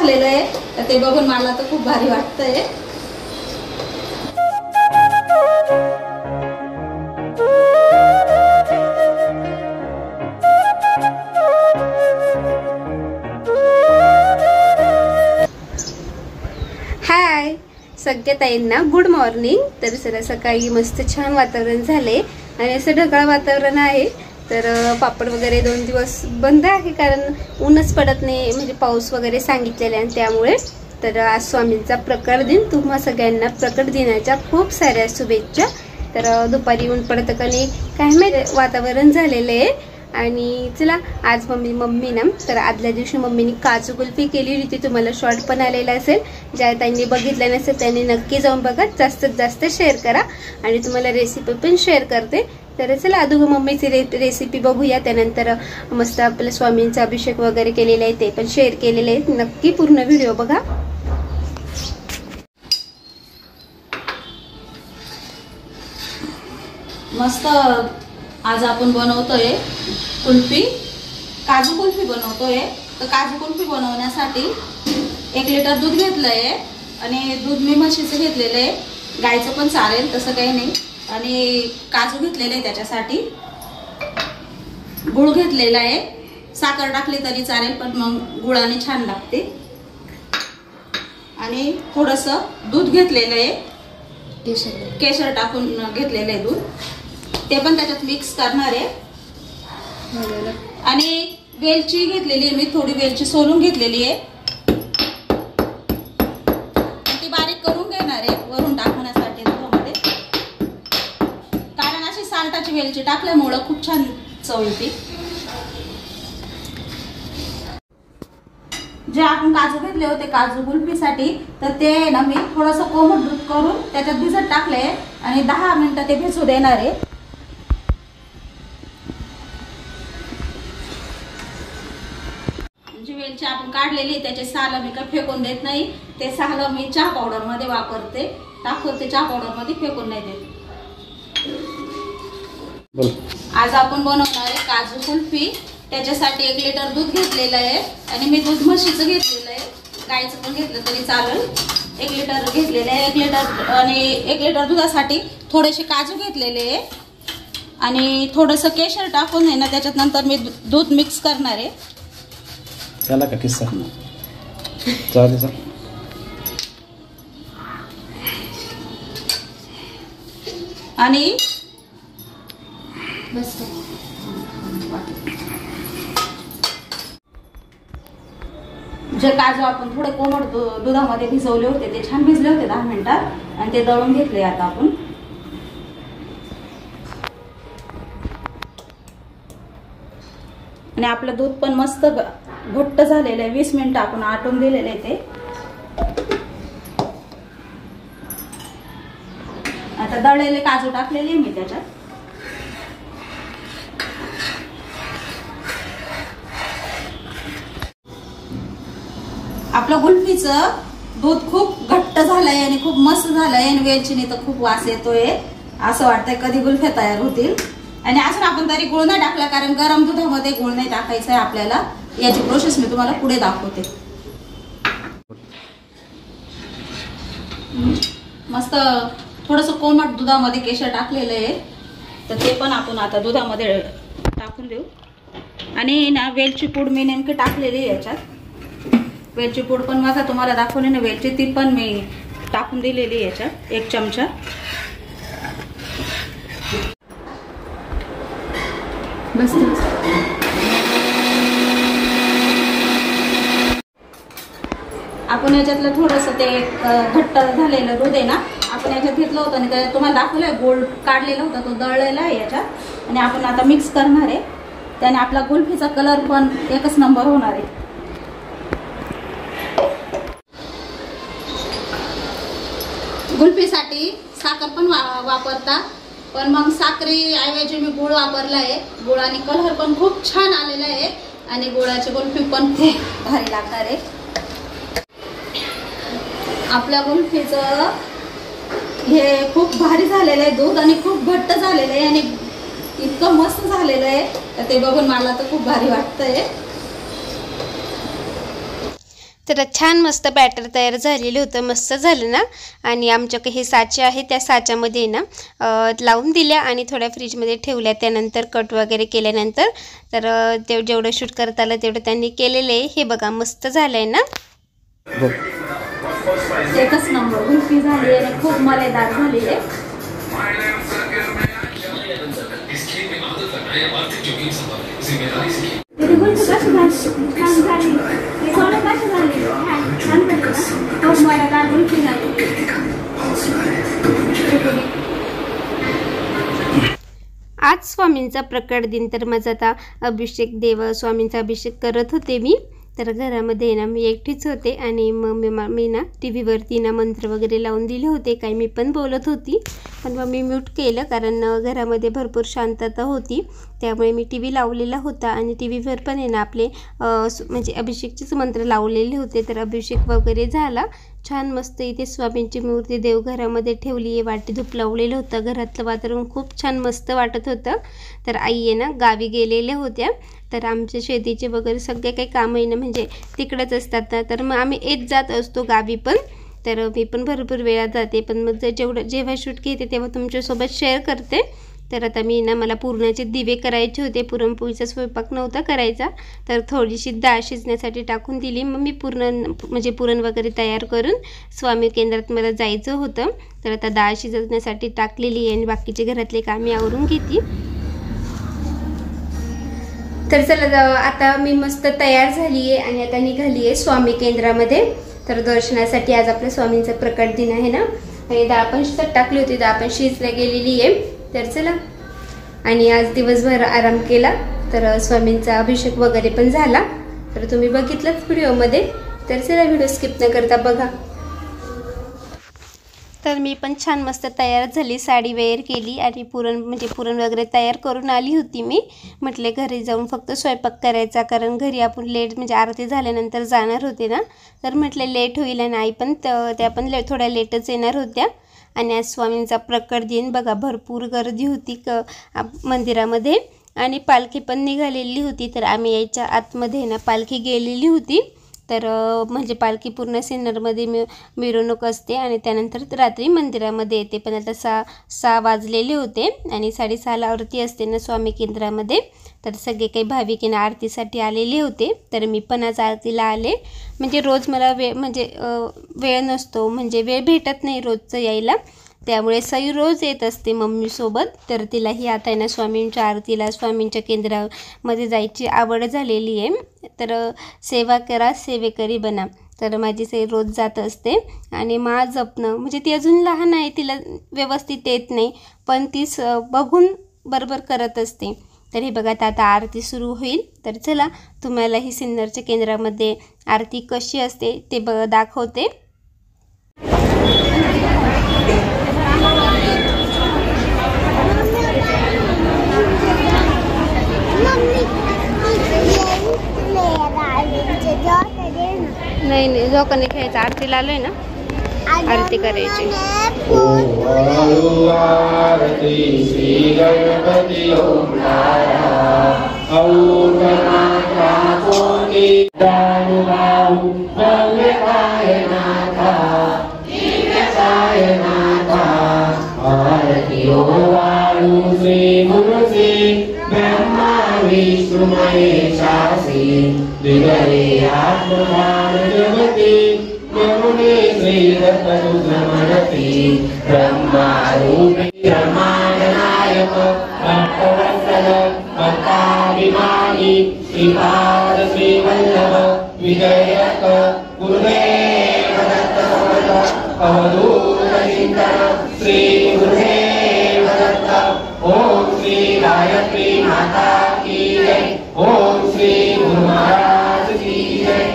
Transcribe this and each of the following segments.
झालेलं आहे, तर ते बघून मला तर खूप भारी वाटतंय. हाय सगळ्या ताईंना गुड मॉर्निंग. तर सर सकाळी मस्त छान वातावरण झाले आणि असं ढगाळ वातावरण आहे. तर पापड वगैरे 2 दिवस बंद आहे कारण ऊनच पडत नाही, म्हणजे पाऊस वगैरे सांगितलेला आहे त्यामुळे. तर आज स्वामींचा प्रकट दिन, तुम्हा सगळ्यांना प्रकट दिनाच्या खूप साऱ्या शुभेच्छा. तर दुपारी ऊन पडतं का नाही काय माहिती, वातावरण झालेलं आहे. आणि चला आज मम्मी ना, तर आदल्या दिवशी मम्मीने काजू कुल्फी केली होती, तुम्हाला शॉर्ट पण आलेला असेल. ज्या त्यांनी बघितलं नसेल त्यांनी नक्की जाऊन बघा, जास्तीत जास्त शेअर करा आणि तुम्हाला रेसिपी पण शेअर करते. तर चला अगोदर मम्मीची रेसिपी बघूया, त्यानंतर मस्त आपल्या स्वामींचा अभिषेक वगैरे केलेला आहे ते पण शेअर केलेले आहे. नक्की पूर्ण व्हिडिओ बघा. मस्त आज आपण बनवतोय कुल्फी, काजू कुल्फी बनवतोय. तर काजू कुल्फी बनवण्यासाठी 1 लिटर दूध घेतलंय आणि दूध मी म्हशीचं घेतलेलं आहे, गायचं पण चालेल तसं काही नाही. आणि काजू घेतलेले आहे, त्याच्यासाठी गुळ घेतलेला आहे. साखर टाकली तरी चालेल पण मग गुळाने छान लागते. आणि थोडंसं दूध घेतलेलं आहे, केशर टाकून घेतलेलं आहे दूध, ते पण त्याच्यात मिक्स करणार आहे. आणि वेलची घेतलेली आहे मी, थोडी वेलची सोलून घेतलेली आहे, ती बारीक करून घेणार आहे वरून टाकण्यासाठी दुधामध्ये. कारण अशी साल्टाची वेलची टाकल्यामुळं खूप छान चव येते. जे आपण काजू घेतले होते काजू कुल्फीसाठी, तर ते ना मी थोडंसं कोमट दूध करून त्याच्यात भिजत टाकले आणि 10 मिनिटं ते भिजू देणार आहे. जी वेलची आपण काढलेली त्याचे साल मी काय फेकून देत नाही, ते साल मी चहा पावडर मध्ये वापरते, टाकते चहा पावडर मध्ये, फेकून नाही देत. आज आपण बनवणार आहे काजू कुल्फी. त्याच्यासाठी 1 लिटर दूध घेतलेलं आहे आणि मी दूध म्हशीचं घेतलेलं आहे, गायचं पण घेतलं तरी चालेल. 1 लिटर घेतलेलं आहे. 1 लिटर आणि 1 लिटर दुधासाठी थोडेसे काजू घेतलेले आहे आणि थोडंसं केशर टाकून आहे ना त्याच्यात नंतर मी दूध मिक्स करणार आहे. त्याला का किस्सा चालेल. आणि जे काजू आपण थोडे कोमट दुधामध्ये भिजवले होते ते छान भिजले होते 10 मिनिटात आणि ते दळून घेतले आता आपण. आणि आपलं दूध पण मस्त घट्ट झालेलं आहे, 20 मिनिटं आपण आटून दिलेले आहे ते. आता दळलेले काजू टाकलेले मी त्याच्यात. आपलं कुल्फीचं दूध खूप घट्ट झालंय आणि खूप मस्त झालंय आणि वेलचीने तर खूप वास येतोय. असं वाटतंय कधी कुल्फ्या तयार होतील. आणि अजून आपण तरी गुळ नाही टाकला कारण गरम दुधामध्ये गुळ नाही टाकायचा आहे आपल्याला. याची प्रोसेस मी तुम्हाला पुढे दाखवते. मस्त थोडंसं कोमट दुधामध्ये केशर टाकलेलं आहे, तर ते पण आपण आता दुधामध्ये टाकून देऊ. आणि ना वेलची पूड मी नेमकी टाकलेली आहे याच्यात. वेलची पूड पण बघा तुम्हाला दाखवली ना वेलची, ती पण मी टाकून दिलेली आहे याच्यात 1 चमचा. आपण याच्यातलं थोडंसं ते घट्ट झालेलं दूध आहे ना आपण याच्यात घेतलं होतं आणि त्याच्यात तुम्हाला दाखवलंय गोळ काढलेला होता तो दळलेला आहे याच्यात. आणि आपण आता मिक्स करणार आहे, त्याने आपला कुल्फीचा कलर पण एकच नंबर होणार आहे. कुल्फीसाठी साखर पण वापरता, पण मग साखरेऐवजी मी गुळ वापरला आहे. गुळाने कलर पण खूप छान आलेला आहे आणि गुळाची कुल्फी पण खूप भारी लागणार आहे. आपल्या कुल्फीचं हे खूप भारी झालेलं आहे दूध आणि खूप घट्ट झालेलं आहे आणि इतकं मस्त झालेलं आहे तर ते बघून मला तर खूप भारी वाटतंय. तर छान मस्त बॅटर तयार झालेलं होतं, मस्त झालं ना. आणि आमच्याकडे हे साचे आहे, त्या साच्यामध्ये ना लावून दिल्या आणि थोड्या फ्रीजमध्ये ठेवल्या. त्यानंतर कट वगैरे केल्यानंतर तर ते जेवढं शूट करता आलं तेवढं त्यांनी केलेलं आहे. हे बघा मस्त झालं आहे ना. एकच नंबर गुलफी झाली आणि खूप मजेदार झाली आहे. आज स्वामींचा प्रकट दिन, तर माझा आता अभिषेक देव स्वामींचा अभिषेक करत होते मी. तर घरामध्ये ना मी एकटीच होते आणि मग मी ना टी व्हीवरती ना मंत्र वगैरे लावून दिले होते. काही मी पण बोलत होती, पण मग मी म्यूट केलं कारण घरामध्ये भरपूर शांतता होती. त्यामुळे मी टी व्ही लावलेला होता आणि टी व्हीवर पण आहे ना आपले म्हणजे अभिषेकचेच मंत्र लावलेले होते. तर अभिषेक वगैरे झाला छान मस्त. इथे स्वामींची मूर्ती देवघरामध्ये ठेवली आहे, वाटी धूप लावलेलं होतं. घरातलं वातावरण खूप छान मस्त वाटत होतं. तर आई आहे ना गावी गेलेल्या होत्या, तर आमच्या शेतीचे वगैरे सगळे काही कामं आहे ना म्हणजे तिकडंच असतात ना. तर मग आम्ही येत जात असतो गावी पण. तर मी पण भरपूर वेळा जाते, पण मग जेव्हा शूट घेते तेव्हा तुमच्यासोबत शेअर करते. तर आता मी ना मला पुरणाचे दिवे करायचे होते, पुरणपोळीचा स्वयंपाक नव्हता करायचा. तर थोडीशी डाळ शिजण्यासाठी टाकून दिली. मग मी पुरण वगैरे तयार करून स्वामी केंद्रात मला जायचं होतं. तर आता डाळ शिजवण्यासाठी टाकलेली आहे आणि बाकीचे घरातले कामे आवरून घेते. तर चला आता मी मस्त तयार झाली आहे आणि आता निघाली आहे स्वामी केंद्रामध्ये. तर दर्शनासाठी आज आपल्या स्वामींचा प्रकट दिन आहे ना. आणि डाळ पण शिजत टाकली होती, डाळ पण शिजल्या गेलेली आहे. तर चला, आणि आज दिवसभर आराम केला. तर स्वामींचा अभिषेक वगैरे पण झाला, तर तुम्ही बघितलंच व्हिडिओमध्ये. तर चला व्हिडिओ स्किप न करता बघा. तर मी पण छान मस्त तयार झाली, साडी वेअर केली आणि पुरण वगैरे तयार करून आली होती. मी म्हटले घरी जाऊन फक्त स्वयंपाक करायचा, कारण घरी आपण लेट म्हणजे आरती झाल्यानंतर जाणार होते ना. तर म्हटले लेट होईल आणि आई पण त्या पण थोड्या लेटच येणार होत्या. आणि आज स्वामींचा प्रकट दिन बघा, भरपूर गर्दी होती मंदिरामध्ये आणि पालखी पण निघालेली होती. तर आम्ही यायच्या आतमध्ये ना पालखी गेलेली होती. तर म्हणजे पालखी पूर्ण सिन्नरमध्ये मिरवणूक असते आणि त्यानंतर रात्री मंदिरामध्ये येते. पण आता 6 वाजलेले होते आणि 6:30ला आरती असते ना स्वामी केंद्रामध्ये. तर सगळे काही भाविक ना आरतीसाठी आलेले होते. तर मी पण आज आरतीला आले. म्हणजे रोज मला वेळ नसतो, म्हणजे वेळ भेटत नाही रोजचं यायला. त्यामुळे सई रोज येत असते मम्मीसोबत. तर तिलाही आता आहे ना स्वामींच्या आरतीला स्वामींच्या केंद्रामध्ये जायची आवड झालेली आहे. तर सेवा करा सेवेकरी बना. तर माझी सई रोज जात असते आणि मा जपणं म्हणजे ती अजून लहान आहे, तिला व्यवस्थित येत नाही, पण ती बघून बरोबर करत असते. तर हे बघा आता आरती सुरू होईल. तर चला तुम्हालाही सिन्नरच्या केंद्रामध्ये आरती कशी असते ते दाखवते. नाही झोका नाही खेळायचं, आरतीला आलोय ना, आरती करायची. ओम श्री गायत्री माता की जय. ओम श्री गुरु महाराज की जय.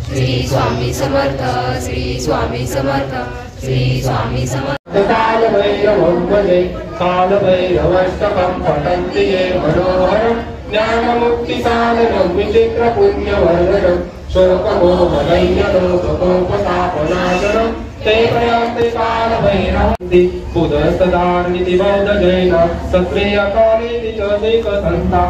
श्री स्वामी समर्थ, श्री स्वामी समर्थ, श्री स्वामी समर्थ. काल भैरवं भजे, काल भैरवष्टकं पठन्ति ये मनोहरं. ज्ञानमुक्तिसाधनं विचित्रपुण्यवर्धनं. शोकमोहदैन्यलोककोपतापनाशनं. ते प्रयांते काल भैरवन्ति बुधस्तदार्निति बौद्ध जैन सत्रेय कालेति च देकसन्ता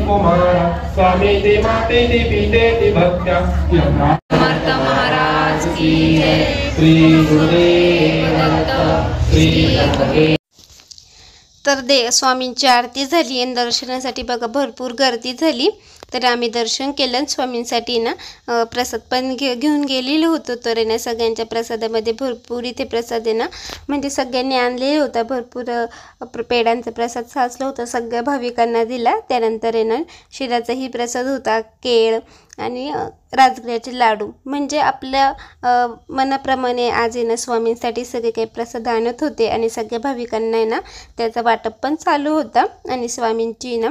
कुमार स्वामीति मातेति पितेति भक्त्या समर्थ महाराज की जय। श्री गुरुदेव दत्त श्री तर स्वामींची आरती झाली आणि दर्शनासाठी बघा भरपूर गर्दी झाली। तर आम्ही दर्शन केलं। स्वामींसाठी ना प्रसाद पण घेऊन गेलेलो होतो। तर ना सगळ्यांच्या प्रसादामध्ये भरपूर इथे प्रसाद आहे ना म्हणजे सगळ्यांनी आणलेला होता। भरपूर पेड्यांचा प्रसाद साचला होता, सगळ्या भाविकांना दिला। त्यानंतर आहे ना शिराचाही प्रसाद होता, केळ आणि राजगिऱ्याचे लाडू। म्हणजे आपल्या मनाप्रमाणे आज आहे ना स्वामींसाठी सगळे काही प्रसाद आणत होते आणि सगळ्या भाविकांना आहे ना त्याचा वाटप पण चालू होता। आणि स्वामींची ना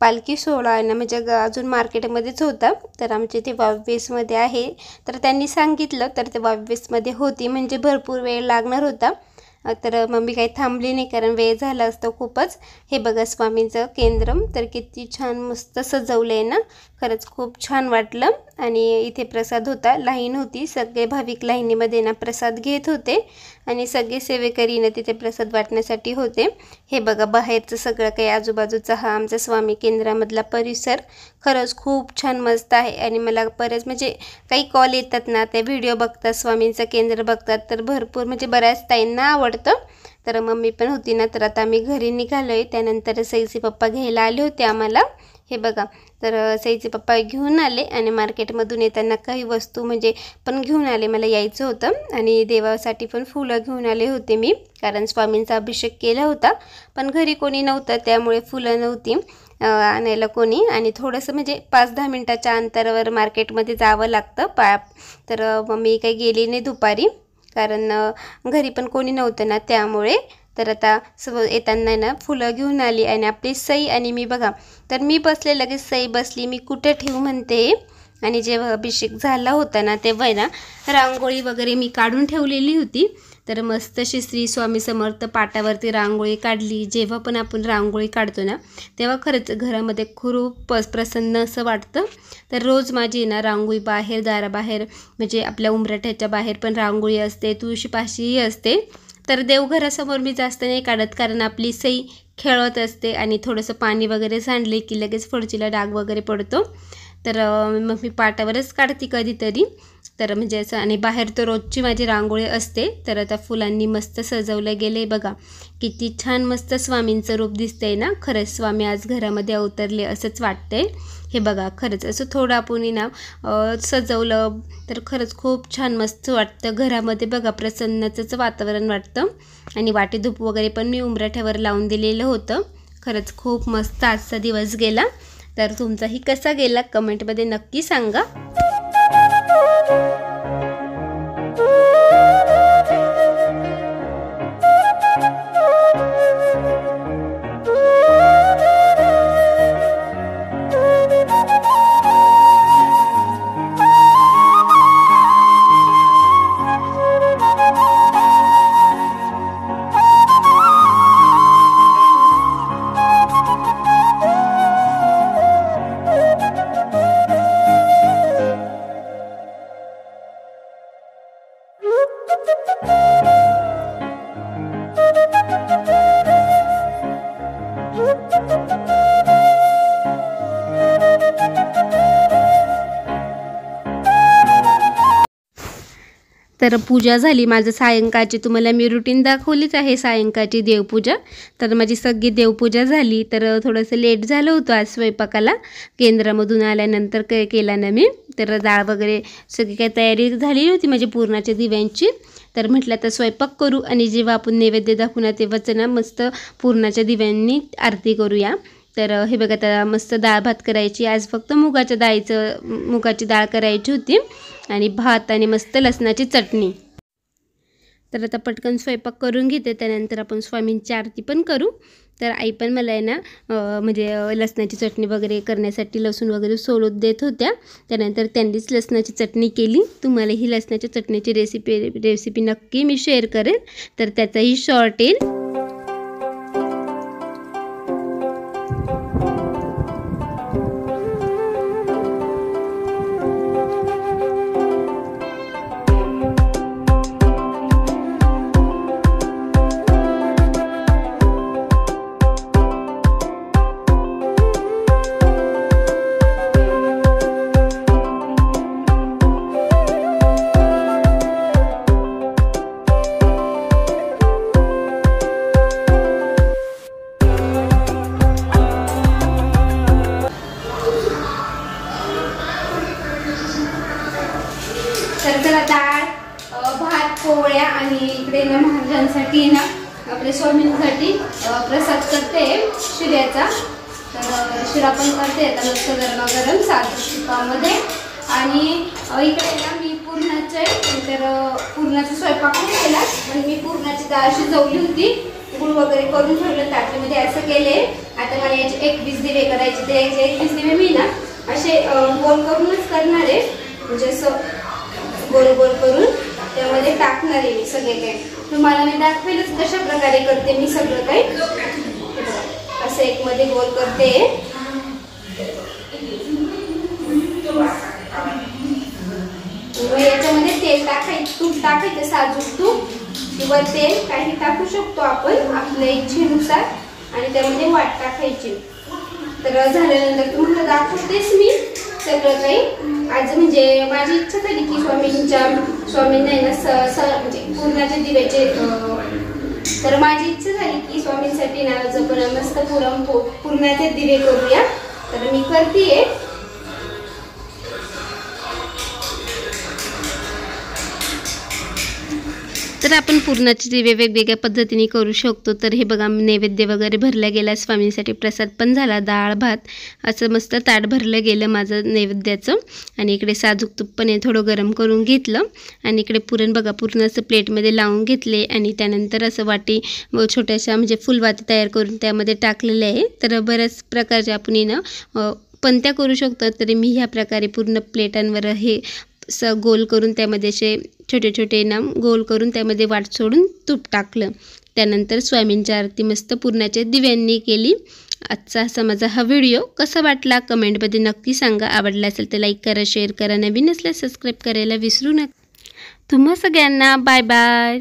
पालखी सोहळा आहे ना म्हणजे अजून मार्केटमध्येच होता। तर आमचे ते वावेसमध्ये आहे, तर त्यांनी सांगितलं तर ते वावेसमध्ये होती म्हणजे भरपूर वेळ लागणार होता। तर मम्मी काही थांबली नाही कारण वेळ झाला असतो खूपच। हे बघा स्वामींचं केंद्र तर किती छान मस्त सजवलं आहे ना, खरंच खूप छान वाटलं। आणि इथे प्रसाद होता, लाईन होती, सगळे भाविक लाईनीमध्ये ना प्रसाद घेत होते आणि सगळे सेवेकरी ना तिथे प्रसाद वाटण्यासाठी होते। हे बघा बाहेरचं सगळं काही आजूबाजूचा हा आमचा स्वामी केंद्रामधला परिसर खरंच खूप छान मस्त आहे। आणि मला परत म्हणजे काही कॉल येतात ना, त्या व्हिडिओ बघतात, स्वामींचं केंद्र बघतात, तर भरपूर म्हणजे बऱ्याच ताईंना आवडतं। तर मम्मी पण होती ना, तर आता आम्ही घरी निघालोय। त्यानंतर सईचे पप्पा घ्यायला आले होते आम्हाला। हे बघा तर सईचे पप्पा घेऊन आले आणि मार्केटमधून येताना काही वस्तू म्हणजे पण घेऊन आले, मला यायचं होतं। आणि देवासाठी पण फुलं घेऊन आले होते मी, कारण स्वामींचा अभिषेक केला होता पण घरी कोणी नव्हतं त्यामुळे फुलं नव्हती आणायला कोणी। आणि थोडंसं म्हणजे 5-10 मिनटाच्या अंतरावर मार्केटमध्ये जावं लागतं तर मम्मी काही गेली नाही दुपारी कारण घरी पण कोणी नव्हतं ना त्यामुळे। तर आता येताना ना फुलं घेऊन आली आणि आपली सई आणि मी बघा तर मी बसले, लगेच सई बसली, मी कुठे ठेवू म्हणते। आणि जेव्हा अभिषेक झाला होता ना तेव्हा ना रांगोळी वगैरे मी काढून ठेवलेली होती। तर मस्त श्री स्वामी समर्थ पाटावरती रांगोळी काढली। जेव्हा पण आपण रांगोळी काढतो ना तेव्हा खरंच घरामध्ये खूप प्रसन्न असं वाटतं। तर रोज माझी ना रांगोळी बाहेर दाराबाहेर म्हणजे आपल्या उंबरठ्याच्या बाहेर पण रांगोळी असते, तुळशीपाशीही असते। तर देवघरासमोर मी जास्त नाही काढत कारण आपली सई खेळत असते आणि थोडंसं पाणी वगैरे सांडले की लगेच फडचीला डाग वगैरे पडतो। तर मग मी पाटावरच काढते कधीतरी। तर म्हणजे असं आणि बाहेर तर रोजची माझी रांगोळी असते। तर आता फुलांनी मस्त सजवलं गेले बघा, किती छान मस्त स्वामींचं रूप दिसतंय ना। खरंच स्वामी आज घरामध्ये अवतरले असंच वाटतंय। हे बघा खरंच असं थोडं आपण ना सजवलं तर खरंच खूप छान मस्त वाटतं घरामध्ये बघा, प्रसन्नतेचं वातावरण वाटतं। आणि वाटी धूप वगैरे पण मी उंबरठ्यावर लावून दिलेलं होतं। खरंच खूप मस्त आजचा दिवस गेला। तर तुमचाही कसा गेला कमेंटमध्ये नक्की सांगा। तर पूजा झाली माझं सायंकाळची, तुम्हाला मी रुटीन दाखवलीच आहे सायंकाळची देवपूजा। तर माझी सगळी देवपूजा झाली। तर थोडंसं लेट झालं होतं आज स्वयंपाकाला, केंद्रामधून आल्यानंतर केला ना मी। तर डाळ वगैरे सगळी काही तयारी झालेली होती माझी पूर्णाच्या दिव्यांची। तर म्हटलं आता स्वयंपाक करू आणि जेव्हा आपण नैवेद्य दाखवू ना तेव्हाच ना मस्त पूर्णाच्या दिव्यांनी आरती करूया। तर हे बघा आता मस्त डाळ भात करायची, आज फक्त मुगाची डाळ करायची होती आणि भात आणि मस्त लसणाची चटणी। तर आता पटकन स्वयंपाक करून घेते, त्यानंतर आपण स्वामींची आरती पण करू। तर आई पण मला आहे ना म्हणजे लसणाची चटणी वगैरे करण्यासाठी लसूण वगैरे सोलून देत होत्या, त्यानंतर त्यांनीच लसणाची चटणी केली। तुम्हाला ही लसणाच्या चटणीची रेसिपी नक्की मी शेअर करेन, तर त्याचाही शॉर्ट येईल। तर चला डाळ, भात, पोळ्या आणि इकडे ना महाराजांसाठी ना आपल्या स्वामींसाठी प्रसाद करते शिऱ्याचा. तर शिरा पण करते आता मस्त गरमागरम साधं तुपामध्ये. आणि इकडे ना मी पुरणाचे तर पुरणाचा स्वयंपाक नाही केला, पण मी पुरणाची डाळ शिजवली होती, गुळ वगैरे करून ठेवलं ताटलीमध्ये असं केले. आता मला याचे 21 दिवे करायचे. ते 21 दिवे मी ना असे गोल करूनच करणार आहे, म्हणजे असं गोल गोल करून त्यामध्ये टाकणार आहे मी सगळे काही. तुम्हाला मी दाखवेलच कशा प्रकारे करते मी सगळं काही. असं एक मध्ये गोल करते. याच्यामध्ये तेल टाकायचं, तूप टाकायचं, साजूक तूप किंवा तेल काही टाकू शकतो आपण आपल्या इच्छेनुसार. आणि त्यामध्ये वाट टाकायची. तर झाल्यानंतर तुम्हाला दाखवतेच मी सगळं काही. आज म्हणजे माझी इच्छा झाली की स्वामींना म्हणजे पुरणाचे दिव्याचे, तर माझी इच्छा झाली की स्वामींसाठी ना जपण मस्त पुरणाचे दिवे करूया. तर मी करतेय. तर आपण पुरणाचे दिवे वेगवेगळ्या पद्धतीने करू शकतो. तर हे बघा नैवेद्य वगैरे भरला गेला, स्वामींसाठी प्रसाद पण झाला, डाळ भात असं मस्त ताट भरलं गेलं माझं नैवेद्याचं. आणि इकडे साजूक तूप पण थोडं गरम करून घेतलं. आणि इकडे पुरण बघा पूर्ण असं प्लेटमध्ये लावून घेतले. आणि त्यानंतर असं वाटी छोट्याशा म्हणजे फुलवाती तयार करून त्यामध्ये टाकलेले आहे. तर बऱ्याच प्रकारचे आपण ना पंत्या करू शकतो. तरी मी ह्या प्रकारे पूर्ण प्लेटांवर हे गोल करून त्यामध्ये असे छोटे छोटे ना गोल करून त्यामध्ये वाट सोडून तूप टाकलं. त्यानंतर स्वामींची आरती मस्त पुरणाच्या दिव्यांनी केली. आजचा असा माझा हा व्हिडिओ कसा वाटला कमेंटमध्ये नक्की सांगा. आवडला असेल तर लाईक करा, शेअर करा, नवीन असल्यास सबस्क्राईब करायला विसरू नका. तुम्हा सगळ्यांना बाय बाय.